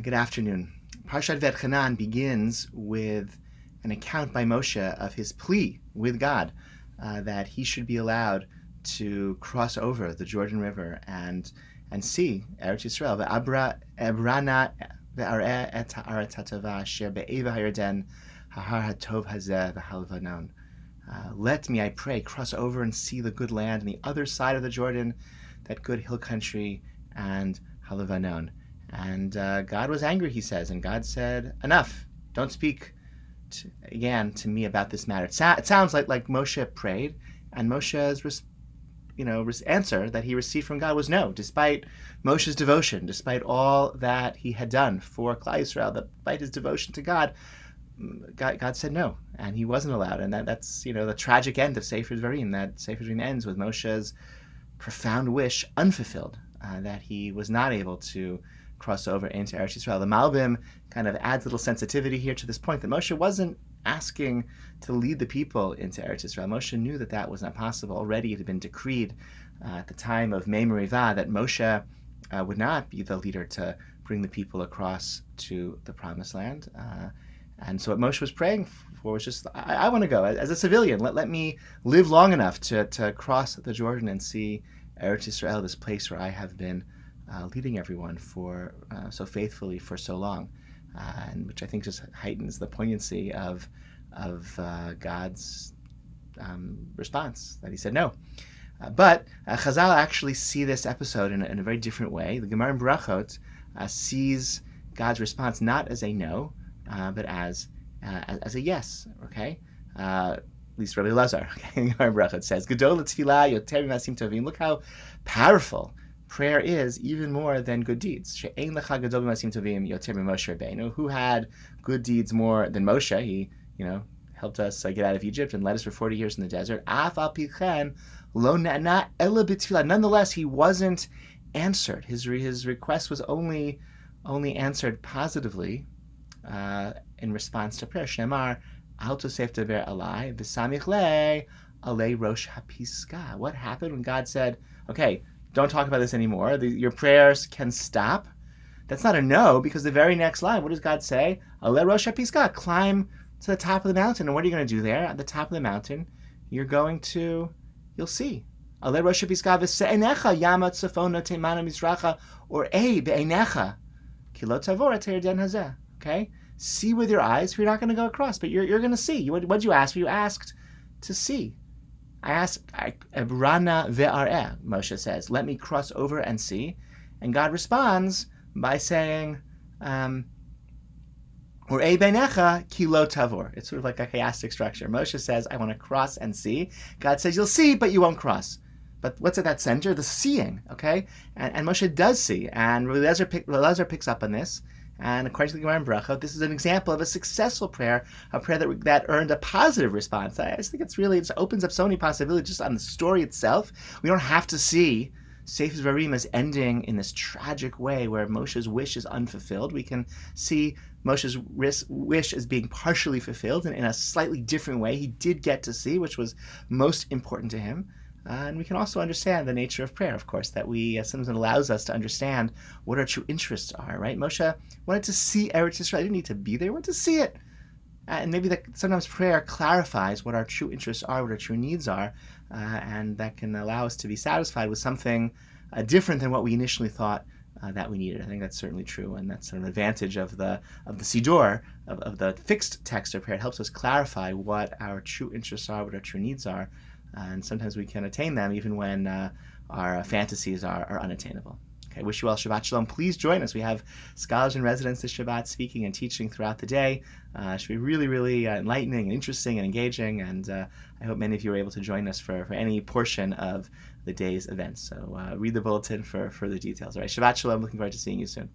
Good afternoon. Parshat Vaetchanan begins with an account by Moshe of his plea with God that he should be allowed to cross over the Jordan River and see Eretz Yisrael. Ve'abrana ve'areh et ha'aretz hatova asher be'eva ha'yarden ha'har hatov hazeh v'halvanon. Let me, I pray, cross over and see the good land on the other side of the Jordan, that good hill country, and Halavanon. And God was angry, he says, and God said, enough, don't speak again to me about this matter. It sounds like Moshe prayed, and Moshe's answer that he received from God was no, despite Moshe's devotion, despite all that he had done for Klal Yisrael, despite his devotion to God, God said no, and he wasn't allowed. And that's the tragic end of Sefer Dvarim, that Sefer Dvarim ends with Moshe's profound wish unfulfilled, that he was not able to cross over into Eretz Yisrael. The Malbim kind of adds a little sensitivity here to this point, that Moshe wasn't asking to lead the people into Eretz Yisrael. Moshe knew that was not possible. Already it had been decreed at the time of Mei Merivah that Moshe would not be the leader to bring the people across to the Promised Land. And so what Moshe was praying for was just, I want to go as a civilian. Let me live long enough to cross the Jordan and see Eretz Yisrael, this place where I have been leading everyone for so faithfully for so long, and which I think just heightens the poignancy of God's response, that he said no. But Chazal actually see this episode in a very different way. The Gemara in Berachot sees God's response not as a no, but as a yes. Okay, at least Rabbi Lazar. Okay, Gemara in Berachot says, "Gadol tefillah yoter ma'asim tovim." Look how powerful prayer is, even more than good deeds. She'ein lecha gadol ma'asim tovim yoter Moshe Rabbeinu. Who had good deeds more than Moshe? He, helped us get out of Egypt and led us for 40 years in the desert. Af al pi chen lo na'na ela b'tefillah. Nonetheless, he wasn't answered. His request was only answered positively in response to prayer. Shemar al tosef dever alai v'samich le alei rosh hapiska. What happened when God said, okay, don't talk about this anymore. Your prayers can stop. That's not a no, because the very next line, what does God say? Alei rosh hapiska, climb to the top of the mountain. And what are you going to do there? At the top of the mountain, you'll see. Alei rosh hapiska v'se'enecha yama tzafona teimana mizracha or be'enecha kilot tavor et yarden hazeh. Okay? See with your eyes. You're not going to go across, but you're going to see. What did you ask? You asked to see. I asked, Ebrana ve'areh, Moshe says, let me cross over and see. And God responds by saying, or beinecha ki lo tavor. It's sort of like a chiastic structure. Moshe says, I want to cross and see. God says, you'll see, but you won't cross. But what's at that center? The seeing, okay? And Moshe does see, and Elazar picks up on this. And according to the Gemara in Berachot, this is an example of a successful prayer, a prayer that earned a positive response. I just think it opens up so many possibilities just on the story itself. We don't have to see Sefer Dvarim as ending in this tragic way where Moshe's wish is unfulfilled. We can see Moshe's wish as being partially fulfilled in a slightly different way. He did get to see, which was most important to him. And we can also understand the nature of prayer, of course, that sometimes it allows us to understand what our true interests are, right? Moshe wanted to see Eretz Yisrael. He didn't need to be there. He wanted to see it. And maybe that sometimes prayer clarifies what our true interests are, what our true needs are, and that can allow us to be satisfied with something different than what we initially thought that we needed. I think that's certainly true, and that's an advantage of the Siddur, of the fixed text of prayer. It helps us clarify what our true interests are, what our true needs are. And sometimes we can attain them even when our fantasies are unattainable. Okay, wish you all Shabbat Shalom. Please join us. We have scholars in residence this Shabbat speaking and teaching throughout the day. It should be really, really enlightening and interesting and engaging. And I hope many of you are able to join us for any portion of the day's events. So read the bulletin for further details. All right, Shabbat Shalom. Looking forward to seeing you soon.